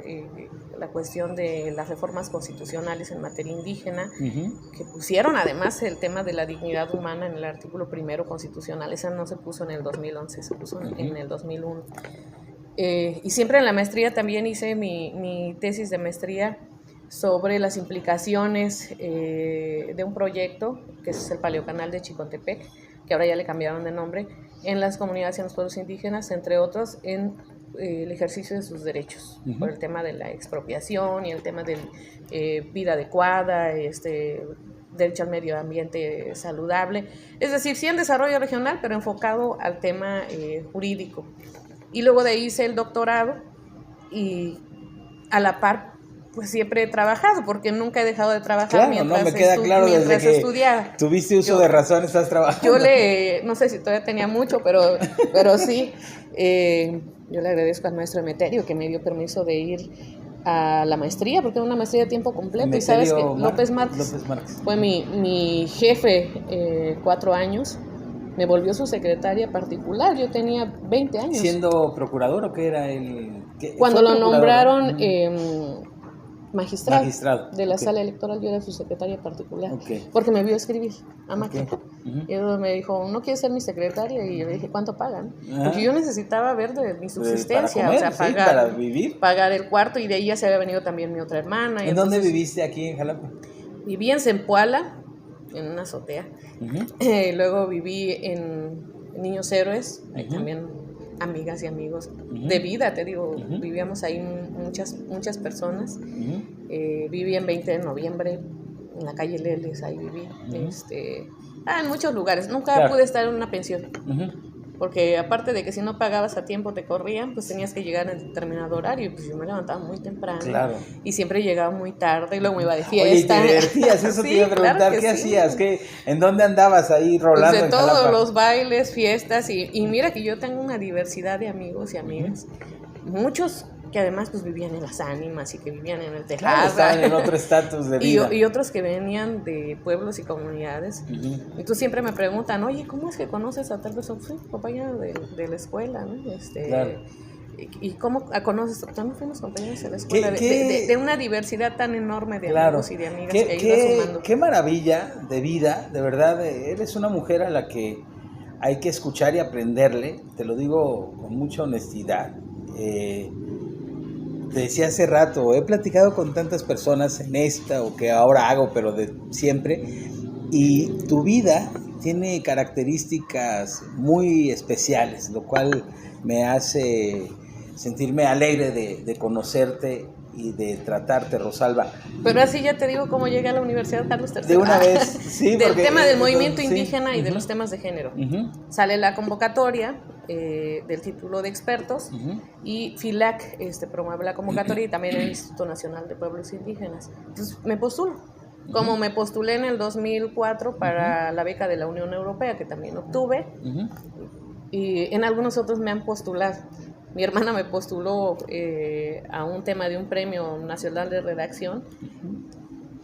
la cuestión de las reformas constitucionales en materia indígena, que pusieron además el tema de la dignidad humana en el artículo primero constitucional. Esa no se puso en el 2011, se puso en el 2001. Y siempre en la maestría también hice mi tesis de maestría sobre las implicaciones de un proyecto, que es el Paleocanal de Chicontepec, que ahora ya le cambiaron de nombre, en las comunidades y en los pueblos indígenas, entre otros, en el ejercicio de sus derechos, por el tema de la expropiación y el tema de vida adecuada, derecho al medio ambiente saludable, es decir, sí en desarrollo regional, pero enfocado al tema jurídico. Y luego de ahí hice el doctorado y a la par pues siempre he trabajado, porque nunca he dejado de trabajar, claro, mientras, me queda claro mientras desde que estudiaba. Tuviste uso de razón, estás trabajando. Yo no sé si todavía tenía mucho, pero sí, yo le agradezco al maestro Emeterio que me dio permiso de ir a la maestría, porque era una maestría de tiempo completo. Emeterio, y sabes que López Márquez fue mi jefe 4 años. Me volvió su secretaria particular, yo tenía 20 años. ¿Siendo procurador o qué era el...? Cuando lo nombraron magistrado de la sala electoral, yo era su secretaria particular, porque me vio escribir a máquina. Y luego me dijo, ¿no quieres ser mi secretaria? Y yo le dije, ¿cuánto pagan? Porque yo necesitaba ver de mi subsistencia, para comer, o sea, para vivir. Pagar el cuarto, y de ahí ya se había venido también mi otra hermana. ¿En dónde viviste aquí en Jalapa? Viví en Zempoala, en una azotea. Luego viví en Niños Héroes, ahí también amigas y amigos de vida, te digo, vivíamos ahí muchas personas. Viví en 20 de noviembre, en la calle Leles, ahí viví. En muchos lugares, nunca pude estar en una pensión. Porque aparte de que si no pagabas a tiempo te corrían, pues tenías que llegar en determinado horario. Pues yo me levantaba muy temprano. Claro. Y siempre llegaba muy tarde y luego me iba de fiesta. Oye, ¿y te divertías? Eso sí, te iba a preguntar, claro, ¿qué hacías? ¿En dónde andabas ahí rolando? Pues de todos los bailes, fiestas, y mira que yo tengo una diversidad de amigos y amigas. Muchos que además pues vivían en las ánimas y que vivían en el Tejada. Claro, estaban en otro estatus de vida. Y otros que venían de pueblos y comunidades. Y tú siempre me preguntan, oye, ¿cómo es que conoces a tal persona? Soy compañera de la escuela, ¿no? Claro. ¿Y cómo conoces? También fuimos compañeros de la escuela. De una diversidad tan enorme de amigos y de amigas que iba sumando. Qué maravilla de vida, de verdad. Eres una mujer a la que hay que escuchar y aprenderle. Te lo digo con mucha honestidad. Te decía hace rato, he platicado con tantas personas en esta o que ahora hago, pero de siempre, y tu vida tiene características muy especiales, lo cual me hace sentirme alegre de conocerte y de tratarte, Rosalba. Pero así ya te digo cómo llegué a la Universidad Carlos III. De una vez, sí. Del tema del movimiento indígena y de los temas de género. Sale la convocatoria del título de expertos y FILAC promueve la convocatoria y también el Instituto Nacional de Pueblos Indígenas. Entonces me postulo. Como me postulé en el 2004 para la beca de la Unión Europea, que también obtuve, y en algunos otros me han postulado. Mi hermana me postuló a un tema de un premio nacional de redacción.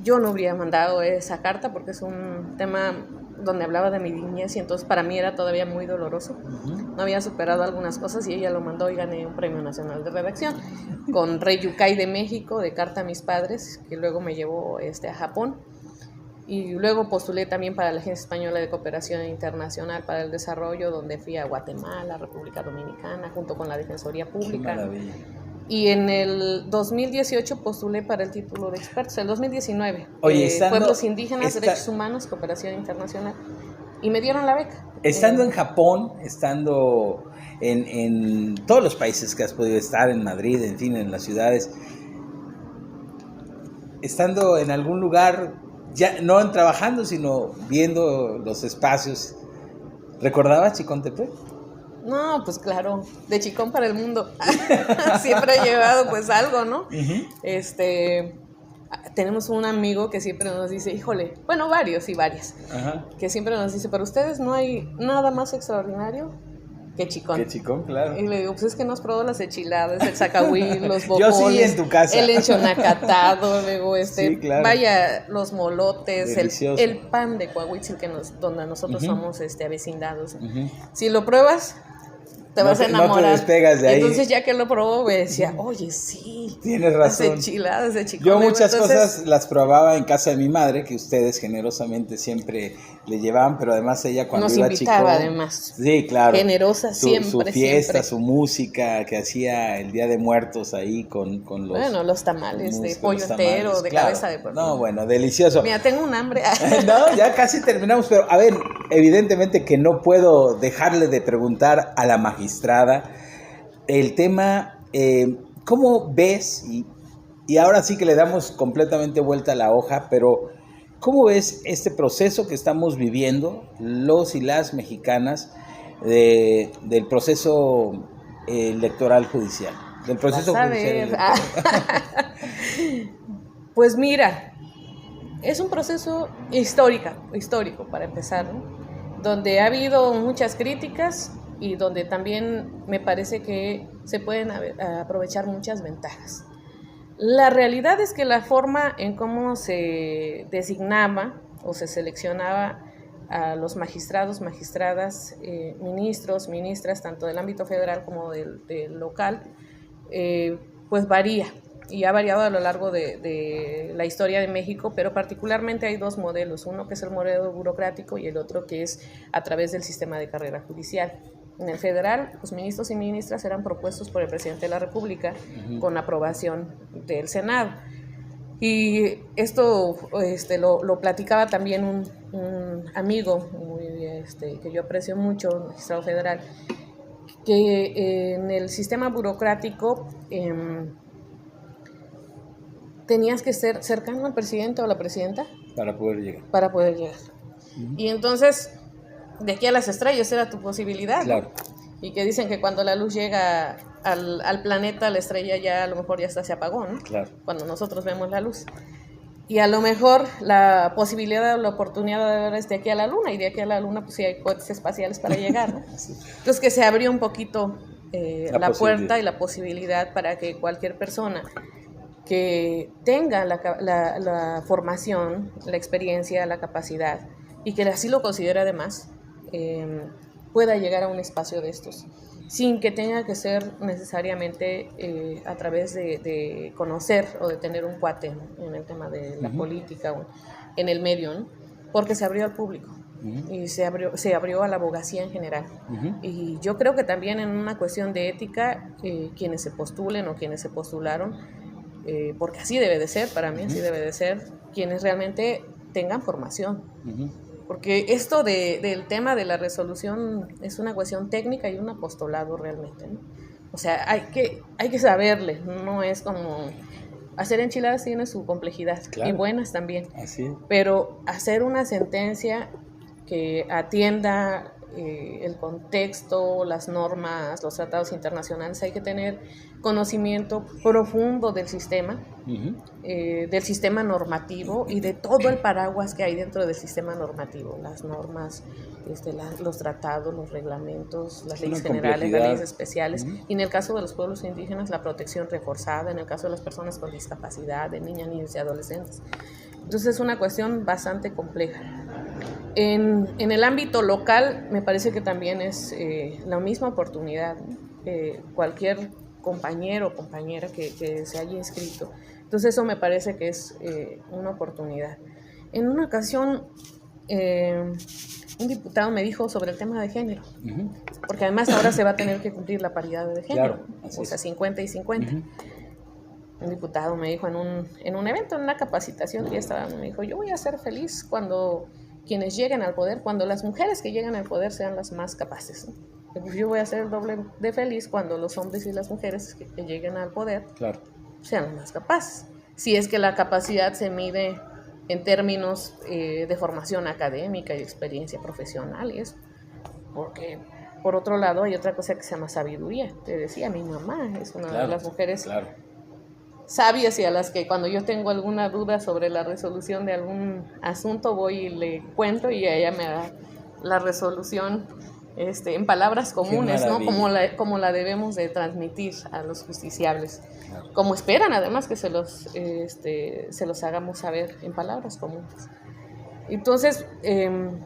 Yo no habría mandado esa carta porque es un tema donde hablaba de mi niñez y entonces para mí era todavía muy doloroso. No había superado algunas cosas y ella lo mandó y gané un premio nacional de redacción con Rey Yucay de México, de Carta a mis padres, que luego me llevó a Japón. Y luego postulé también para la Agencia Española de Cooperación Internacional para el Desarrollo, donde fui a Guatemala, República Dominicana, junto con la Defensoría Pública. Qué maravilla. Y en el 2018 postulé para el título de expertos, el 2019, Pueblos Indígenas, Derechos Humanos, Cooperación Internacional, y me dieron la beca. Estando en Japón, estando en todos los países que has podido estar, en Madrid, en fin, en las ciudades, estando en algún lugar, ya no trabajando, sino viendo los espacios, ¿recordabas Chicontepec? No, pues claro, de Chicón para el mundo. Siempre he llevado pues algo, ¿no? Tenemos un amigo que siempre nos dice, híjole, bueno, varios y varias, que siempre nos dice, para ustedes no hay nada más extraordinario que Chicón. Que Chicón, claro. Y le digo, pues es que no has probado las enchiladas, el zacahuil, los bocoles. Yo sí, en tu casa. El enchonacatado, luego sí, claro. Vaya, los molotes, el pan de Coahuitzil, donde nosotros somos avecindados. Si lo pruebas, te vas a enamorar. No te despegas de ahí. Entonces ya que lo probó, me decía, oye, sí. Tienes razón. Enchiladas de chico. Yo muchas cosas las probaba en casa de mi madre, que ustedes generosamente siempre le llevaban, pero además ella cuando nos iba invitaba, chico... además. Sí, claro. Generosa siempre. Su fiesta, siempre. su música, que hacía el Día de Muertos ahí con los... Bueno, los tamales de pollo entero, de claro. Cabeza de puerco. No, bueno, delicioso. Mira, tengo un hambre. No, ya casi terminamos, pero a ver, evidentemente que no puedo dejarle de preguntar a la magistrada el tema, ¿cómo ves? Y ahora sí que le damos completamente vuelta a la hoja, pero ¿cómo ves este proceso que estamos viviendo, los y las mexicanas, del proceso electoral judicial? Del proceso judicial. Pues mira, es un proceso histórico para empezar, ¿no? Donde ha habido muchas críticas y donde también me parece que se pueden aprovechar muchas ventajas. La realidad es que la forma en cómo se designaba o se seleccionaba a los magistrados, magistradas, ministros, ministras, tanto del ámbito federal como del local, pues varía y ha variado a lo largo de la historia de México, pero particularmente hay dos modelos, uno que es el modelo burocrático y el otro que es a través del sistema de carrera judicial. En el federal, los ministros y ministras eran propuestos por el presidente de la República con aprobación del Senado. Y esto lo platicaba también un amigo que yo aprecio mucho, un magistrado federal, que en el sistema burocrático tenías que ser cercano al presidente o la presidenta para poder llegar. Y entonces, de aquí a las estrellas era tu posibilidad. Claro. ¿No? Y que dicen que cuando la luz llega al planeta, la estrella ya a lo mejor ya hasta se apagó, ¿no? Claro. Cuando nosotros vemos la luz. Y a lo mejor la posibilidad o la oportunidad de ver es de aquí a la luna, y de aquí a la luna pues sí hay cohetes espaciales para llegar, ¿no? Sí. Entonces que se abrió un poquito la puerta y la posibilidad para que cualquier persona que tenga la formación, la experiencia, la capacidad, y que así lo considere además, pueda llegar a un espacio de estos, sin que tenga que ser necesariamente a través de conocer o de tener un cuate en el tema de la política o en el medio, ¿no? Porque se abrió al público y se abrió a la abogacía en general. Y yo creo que también en una cuestión de ética, quienes se postulen o quienes se postularon, porque así debe de ser, para mí así debe de ser, quienes realmente tengan formación. Porque esto del tema de la resolución es una cuestión técnica y un apostolado realmente, ¿no? O sea, hay que saberle, no es como... Hacer enchiladas tiene su complejidad, claro, y buenas también. Así. Pero hacer una sentencia que atienda el contexto, las normas, los tratados internacionales, hay que tener conocimiento profundo del sistema normativo y de todo el paraguas que hay dentro del sistema normativo, las normas, los tratados, los reglamentos, las leyes generales, las leyes especiales, y en el caso de los pueblos indígenas la protección reforzada, en el caso de las personas con discapacidad, de niñas, niños y adolescentes. Entonces es una cuestión bastante compleja. En el ámbito local me parece que también es la misma oportunidad, cualquier compañero o compañera que se haya inscrito. Entonces eso me parece que es una oportunidad. En una ocasión un diputado me dijo sobre el tema de género, porque además ahora se va a tener que cumplir la paridad de género, claro, o sea, 50 y 50. Un diputado me dijo en un evento, en una capacitación que estaba, me dijo, yo voy a ser feliz cuando quienes lleguen al poder, cuando las mujeres que lleguen al poder sean las más capaces, ¿no? Pues yo voy a ser el doble de feliz cuando los hombres y las mujeres que lleguen al poder, claro, sean las más capaces. Si es que la capacidad se mide en términos de formación académica y experiencia profesional y eso. Porque, por otro lado, hay otra cosa que se llama sabiduría. Te decía, mi mamá es una de las mujeres sabias y a las que cuando yo tengo alguna duda sobre la resolución de algún asunto voy y le cuento y ella me da la resolución en palabras comunes, ¿no? Como la debemos de transmitir a los justiciables, como esperan además que se los hagamos saber en palabras comunes. Entonces,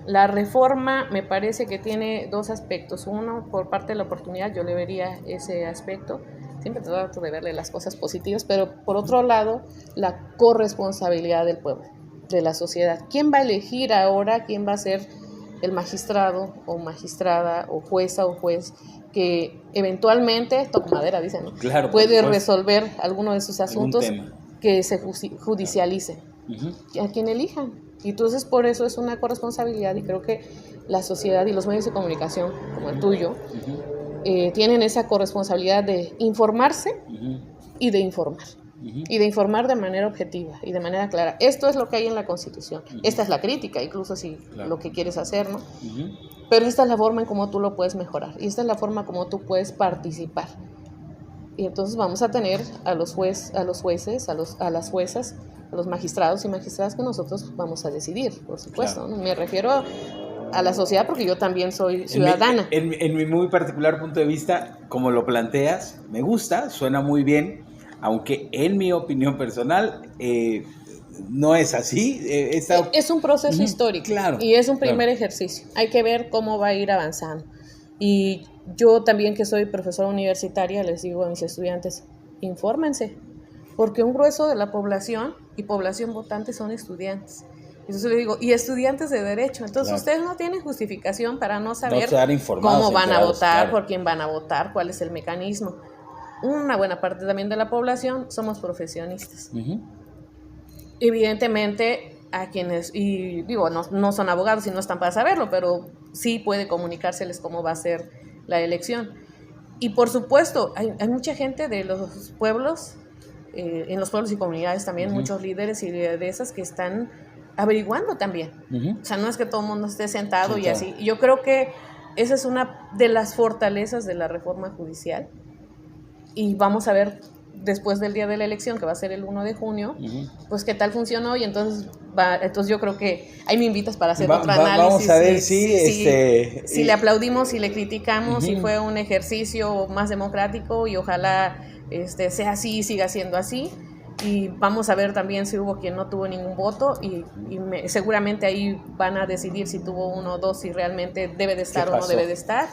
la reforma me parece que tiene dos aspectos. Uno, por parte de la oportunidad, yo le vería ese aspecto. Siempre trato de verle las cosas positivas, pero por otro lado, la corresponsabilidad del pueblo, de la sociedad. ¿Quién va a elegir ahora quién va a ser el magistrado o magistrada o jueza o juez que eventualmente, toco madera, dicen, ¿no? Claro, puede resolver alguno de sus asuntos tema que se judicialicen? A quien elijan. Y entonces por eso es una corresponsabilidad, y creo que la sociedad y los medios de comunicación como el tuyo tienen esa corresponsabilidad de informarse y de informar. Y de informar de manera objetiva y de manera clara. Esto es lo que hay en la Constitución. Esta es la crítica, incluso si lo que quieres hacer, ¿no? Pero esta es la forma en cómo tú lo puedes mejorar. Y esta es la forma como tú puedes participar. Y entonces vamos a tener a los jueces, a las juezas, a los magistrados y magistradas que nosotros vamos a decidir, por supuesto. ¿No? Me refiero a la sociedad porque yo también soy ciudadana. En mi muy particular punto de vista, como lo planteas, me gusta, suena muy bien, aunque en mi opinión personal no es así. Es un proceso histórico, claro, y es un primer ejercicio. Hay que ver cómo va a ir avanzando. Y yo también, que soy profesora universitaria, les digo a mis estudiantes, infórmense, porque un grueso de la población y población votante son estudiantes. Entonces les digo, y estudiantes de derecho. Entonces ustedes no tienen justificación para no saber cómo van a votar, por quién van a votar, cuál es el mecanismo. Una buena parte también de la población somos profesionistas. Evidentemente, a quienes, y digo, no son abogados y no están para saberlo, pero sí puede comunicárseles cómo va a ser la elección. Y por supuesto, hay mucha gente de los pueblos, en los pueblos y comunidades también, muchos líderes y lideresas que están averiguando también. O sea, no es que todo el mundo esté sentado y así. Yo creo que esa es una de las fortalezas de la reforma judicial. Y vamos a ver después del día de la elección, que va a ser el 1 de junio, pues qué tal funcionó, y entonces yo creo que ahí me invitas para hacer otro análisis. Vamos a ver si le aplaudimos, si le criticamos, si fue un ejercicio más democrático, y ojalá sea así y siga siendo así. Y vamos a ver también si hubo quien no tuvo ningún voto, y seguramente ahí van a decidir si tuvo uno o dos, si realmente debe de estar o no debe de estar.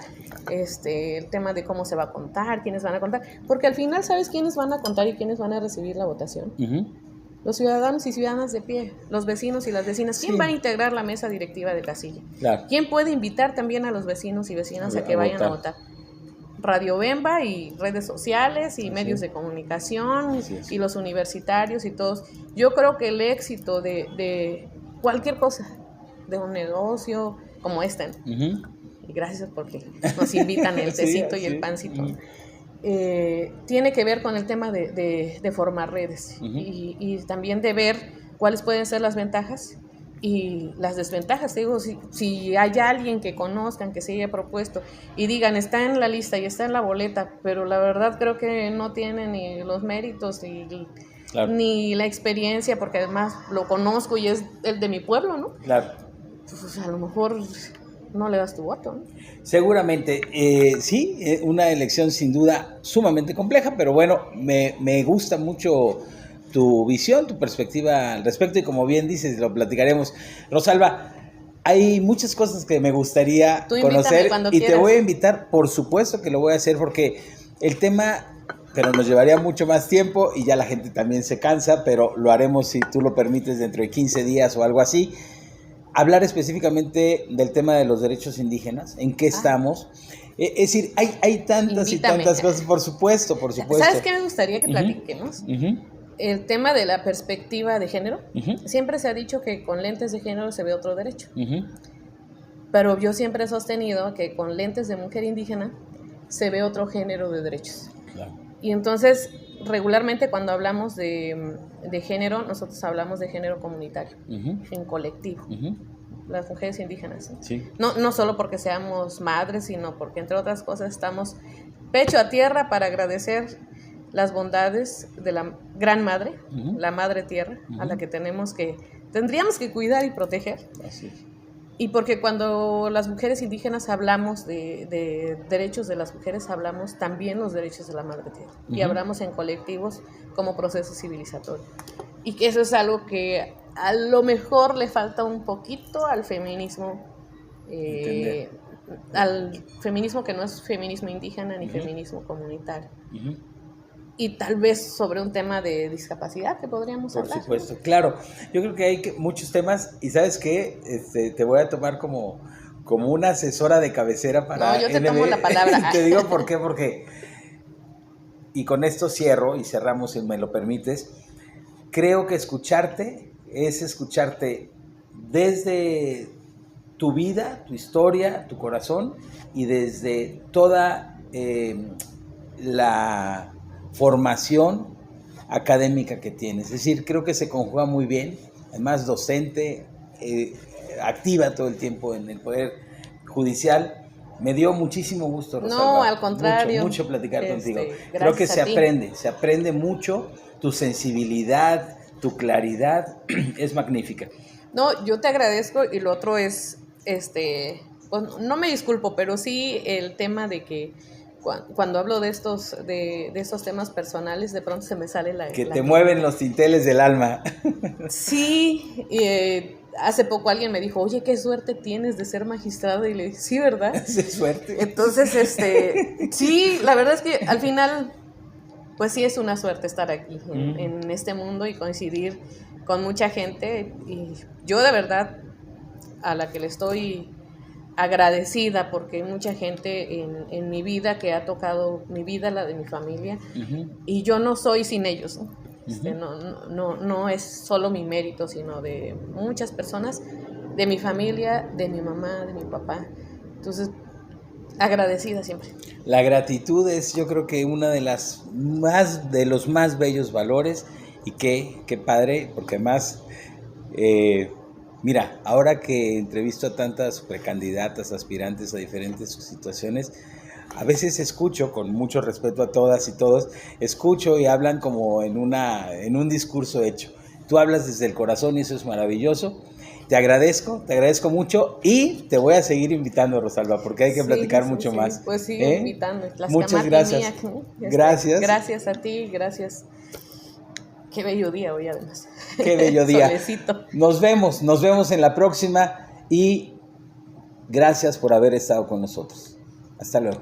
El tema de cómo se va a contar, quiénes van a contar, porque al final, ¿sabes quiénes van a contar y quiénes van a recibir la votación? Los ciudadanos y ciudadanas de pie, los vecinos y las vecinas. ¿Quién va a integrar la mesa directiva de casilla? ¿Quién puede invitar también a los vecinos y vecinas a que vayan a votar? Radio Bemba y redes sociales y medios de comunicación y los universitarios y todos. Yo creo que el éxito de cualquier cosa, de un negocio como este, y gracias porque nos invitan el tecito y el pancito, tiene que ver con el tema de formar redes y también de ver cuáles pueden ser las ventajas y las desventajas. Te digo, si hay alguien que conozcan, que se haya propuesto y digan, está en la lista y está en la boleta, pero la verdad creo que no tiene ni los méritos ni la experiencia, porque además lo conozco y es el de mi pueblo, ¿no? Pues a lo mejor no le das tu voto, ¿no? Seguramente, sí, una elección sin duda sumamente compleja, pero bueno, me gusta mucho tu visión, tu perspectiva al respecto, y como bien dices, lo platicaremos. Rosalba, hay muchas cosas que me gustaría conocer y quieras. Te voy a invitar, por supuesto que lo voy a hacer, porque el tema, pero nos llevaría mucho más tiempo y ya la gente también se cansa, pero lo haremos, si tú lo permites, dentro de 15 días o algo así. Hablar específicamente del tema de los derechos indígenas, en qué estamos. Es decir, hay tantas y tantas cosas, por supuesto. ¿Sabes qué me gustaría que platiquemos? El tema de la perspectiva de género. Siempre se ha dicho que con lentes de género se ve otro derecho. Pero yo siempre he sostenido que con lentes de mujer indígena se ve otro género de derechos. Y entonces, regularmente cuando hablamos de género, nosotros hablamos de género comunitario, en colectivo. Las mujeres indígenas. No solo porque seamos madres, sino porque, entre otras cosas, estamos pecho a tierra para agradecer las bondades de la gran madre, la madre tierra, a la que tendríamos que cuidar y proteger. Así es. Y porque cuando las mujeres indígenas hablamos de derechos de las mujeres, hablamos también los derechos de la madre tierra. Y hablamos en colectivos como proceso civilizatorio. Y que eso es algo que a lo mejor le falta un poquito al feminismo, al feminismo que no es feminismo indígena ni feminismo comunitario. Y tal vez sobre un tema de discapacidad que podríamos hablar. Por supuesto, claro. Yo creo que hay muchos temas y ¿sabes qué? Te voy a tomar como una asesora de cabecera para... No, yo te tomo la palabra. Te digo por qué, porque... Y con esto cierro y cerramos, si me lo permites. Creo que escucharte es escucharte desde tu vida, tu historia, tu corazón y desde toda la formación académica que tienes. Es decir, creo que se conjuga muy bien, además docente, activa todo el tiempo en el Poder Judicial. Me dio muchísimo gusto, Rosalba. No, al contrario. Mucho platicar contigo. Creo que se aprende mucho, tu sensibilidad, tu claridad es magnífica. No, yo te agradezco y lo otro es, pues, no me disculpo, pero sí el tema de que cuando hablo de estos temas personales, de pronto se me sale que te mueven los tinteles del alma. Sí, hace poco alguien me dijo, oye, qué suerte tienes de ser magistrado, y le dije, sí, ¿verdad? Sí, suerte. Entonces, sí, la verdad es que al final, pues sí es una suerte estar aquí en este mundo y coincidir con mucha gente, y yo de verdad a la que le estoy agradecida porque hay mucha gente en mi vida que ha tocado mi vida, la de mi familia, y yo no soy sin ellos, ¿no? No es solo mi mérito, sino de muchas personas, de mi familia, de mi mamá, de mi papá. Entonces, agradecida siempre. La gratitud es, yo creo que una de los más bellos valores, y qué padre, porque además mira, ahora que entrevisto a tantas precandidatas, aspirantes a diferentes situaciones, a veces escucho, con mucho respeto a todas y todos, escucho y hablan como en un discurso hecho. Tú hablas desde el corazón y eso es maravilloso. Te agradezco mucho y te voy a seguir invitando, Rosalba, porque hay que platicar mucho más. Pues sigue invitando. Muchas gracias. Gracias. Gracias a ti, gracias. Qué bello día hoy, además. Qué bello día. Solecito. Nos vemos en la próxima y gracias por haber estado con nosotros. Hasta luego.